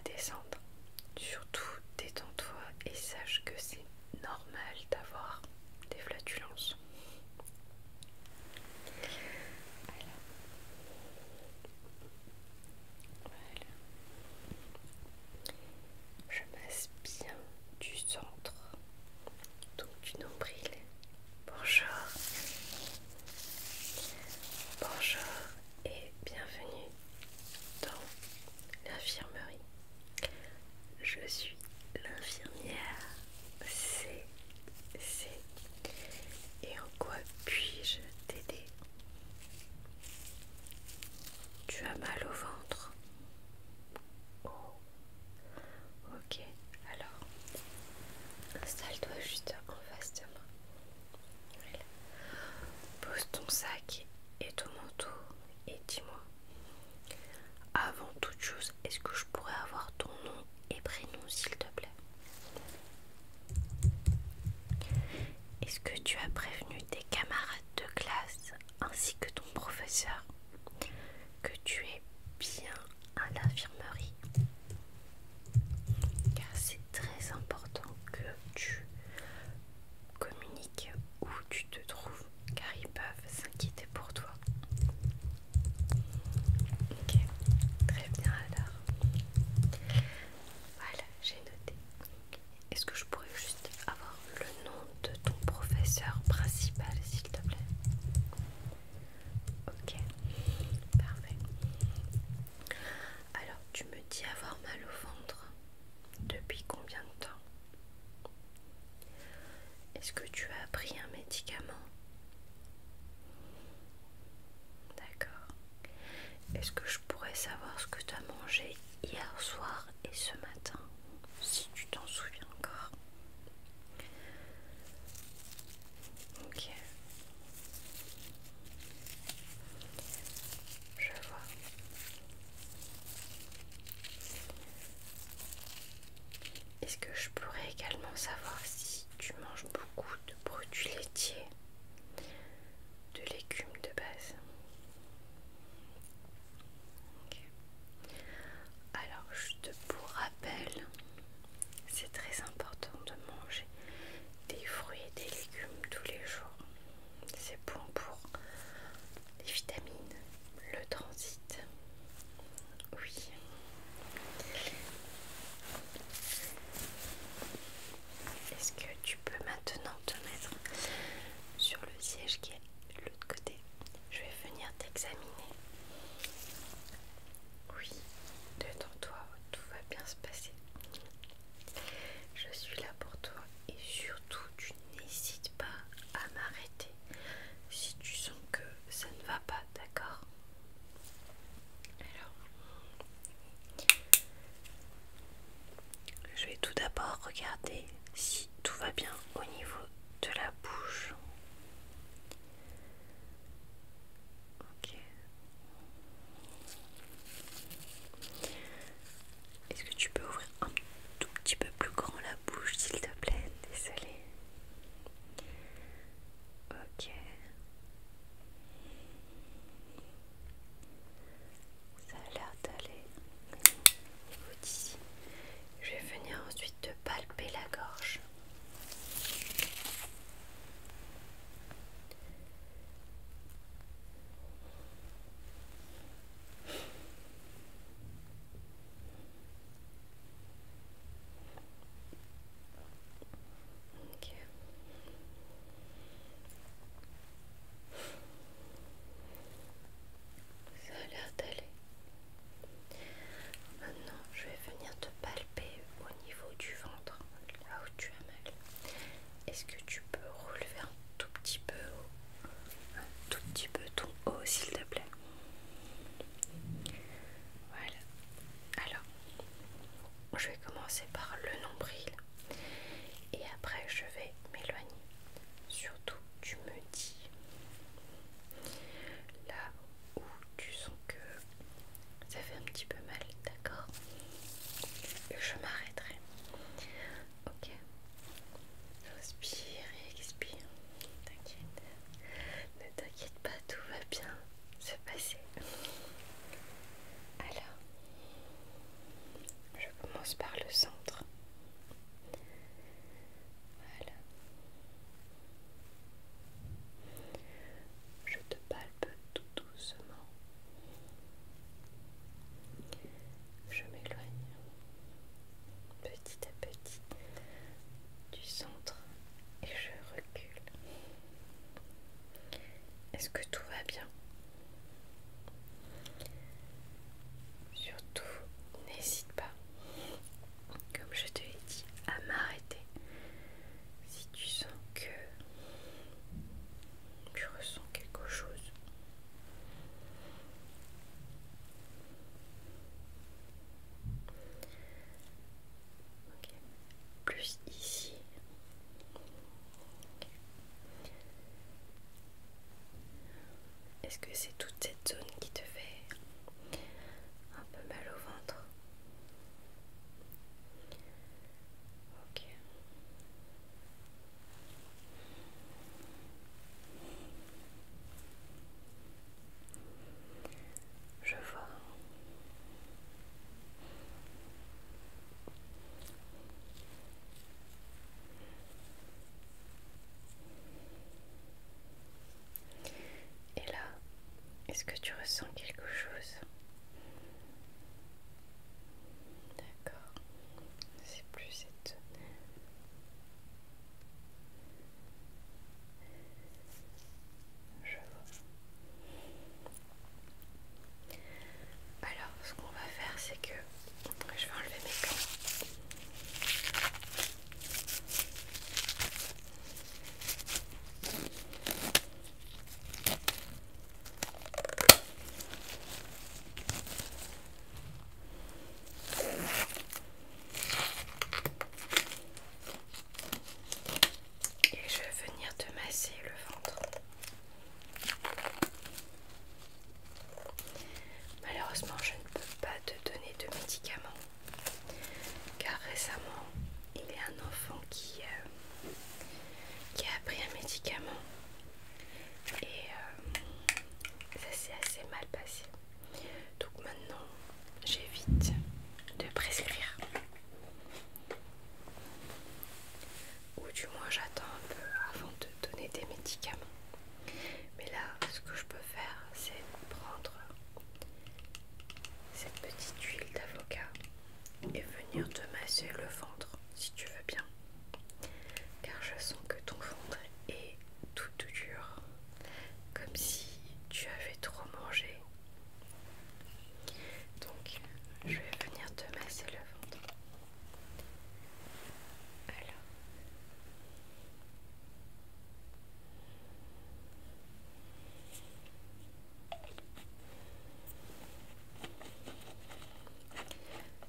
descendre. Surtout détends-toi et sache que c'est normal d'avoir des flatulences. Voilà. Je masse bien du centre, donc du nombril. Bonjour. Bonjour et bienvenue dans l'infirmerie. Je suis l'infirmière C. Et en quoi puis-je t'aider? Tu as mal au ventre? Oh, ok. Alors, installe-toi juste en face de moi. Voilà. Pose ton sac et ton manteau et dis-moi, avant toute chose, est-ce que je pourrais avoir ton nom et prénom s'il te plaît? Est-ce que tu as prévenu tes camarades de classe ainsi que ton professeur que tu es bien à l'infirmerie? Car c'est très important que tu communiques où tu te trouves, car ils peuvent s'inquiéter pour toi. Ok, très bien alors. Voilà, j'ai noté. Est-ce que je pourrais juste avoir le nom de ton professeur principal, s'il te plaît? Ok, parfait. Alors, tu me dis avoir mal au ventre. Depuis combien de temps? Est-ce que tu as pris un médicament? D'accord. Est-ce que je pourrais savoir ce que tu as mangé hier soir et ce matin, si tu t'en souviens encore? Ok. Je vois. Est-ce que je pourrais également savoir si tu manges beaucoup de produits laitiers, de légumes de base? Ok. Alors, juste pour rappel, c'est très important de manger des fruits et des légumes tous les jours. C'est bon pour les vitamines, le transit. Oui. Est-ce que tu peux maintenant te mettre sur le siège qui est de l'autre côté? Je vais venir t'examiner. Oui, détends-toi, tout va bien se passer. Je suis là pour toi et surtout tu n'hésites pas à m'arrêter si tu sens que ça ne va pas, d'accord? Alors, je vais tout d'abord regarder si tout va bien au niveau de la bouche. Ok. ensuite de prescrire. Ou du moins j'attends un peu avant de donner des médicaments. Mais là, ce que je peux faire, c'est prendre cette petite huile d'avocat et venir te masser le ventre si tu veux bien. Car je sens que ton ventre est tout dur, comme si tu avais trop mangé. Donc, je vais venir te masser le ventre. Alors.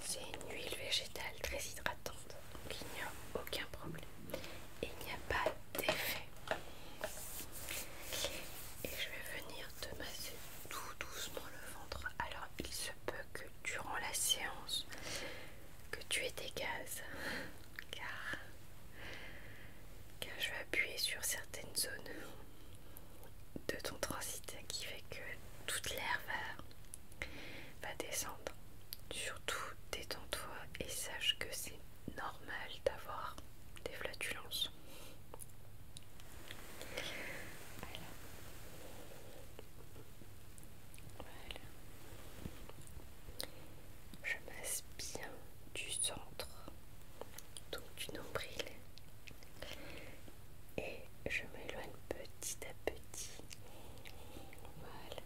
C'est une huile végétale très hydratante, donc il n'y a aucun problème. Et il n'y a pas d'effet. Et je vais venir te masser tout doucement le ventre. Alors il se peut que durant la séance que tu aies des gaz, car je vais appuyer sur certaines zones de ton transit qui fait que toute l'air va descendre. Surtout détends-toi et sache que c'est normal d'avoir des flatulences. Voilà. Je masse bien du centre, donc du nombril, et je m'éloigne petit à petit. Voilà.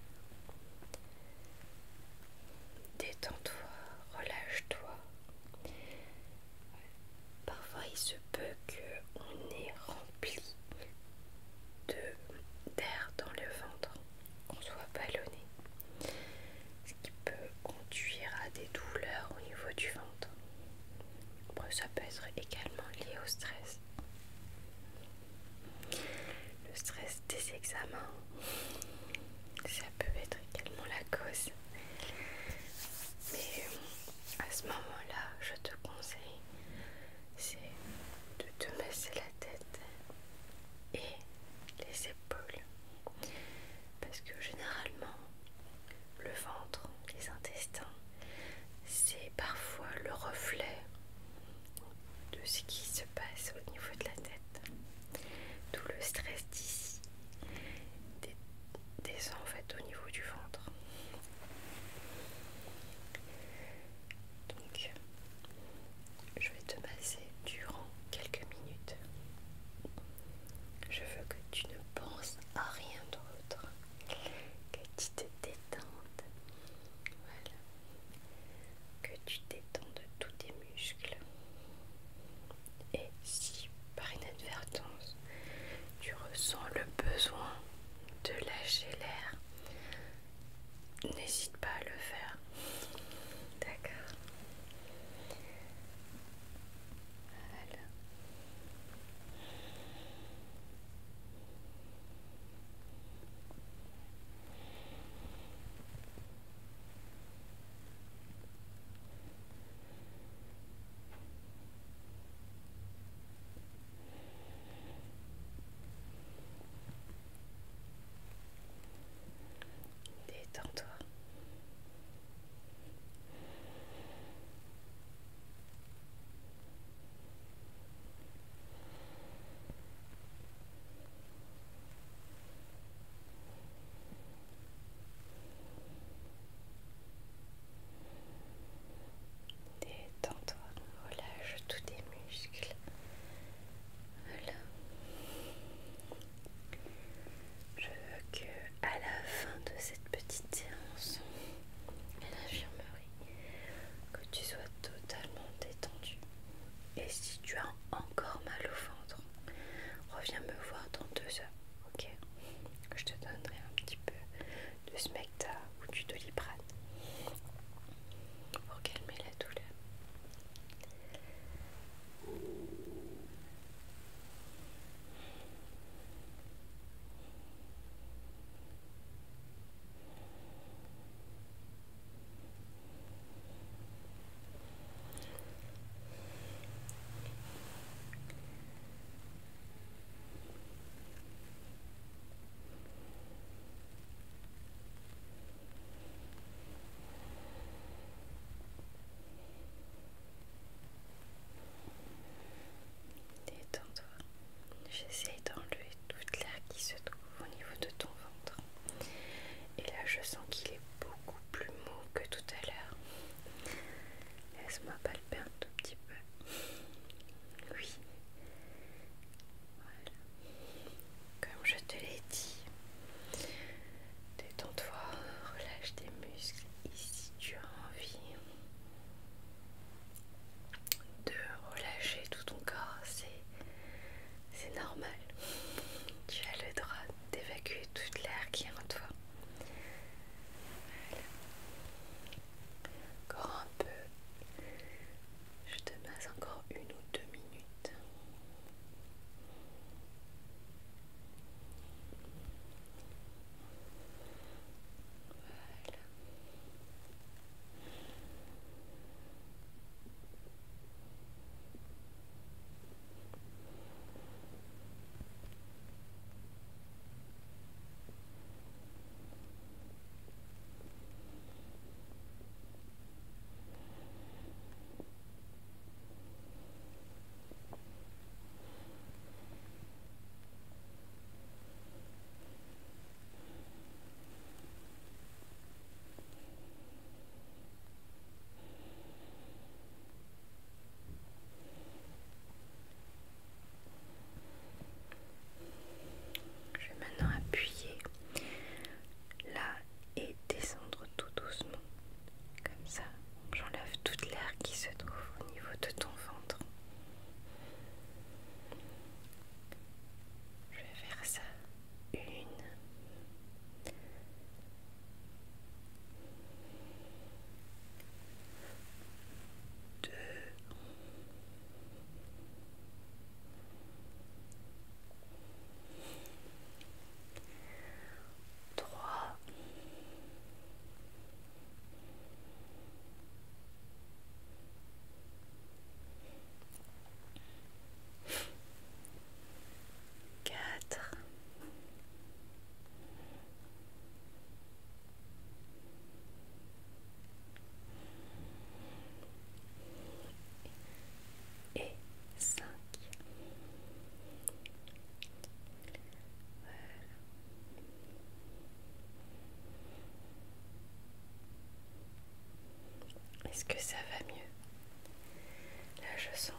Détends-toi, relâche-toi. Parfois il se peut qu'on ait rempli d'air dans le ventre, qu'on soit ballonné, ce qui peut conduire à des douleurs au niveau du ventre. Bon, ça peut être également lié au stress. Le stress des examens, ça peut être également la cause. Mais à ce moment-là, je te conseille, c'est de Est-ce que ça va mieux? Là, je sens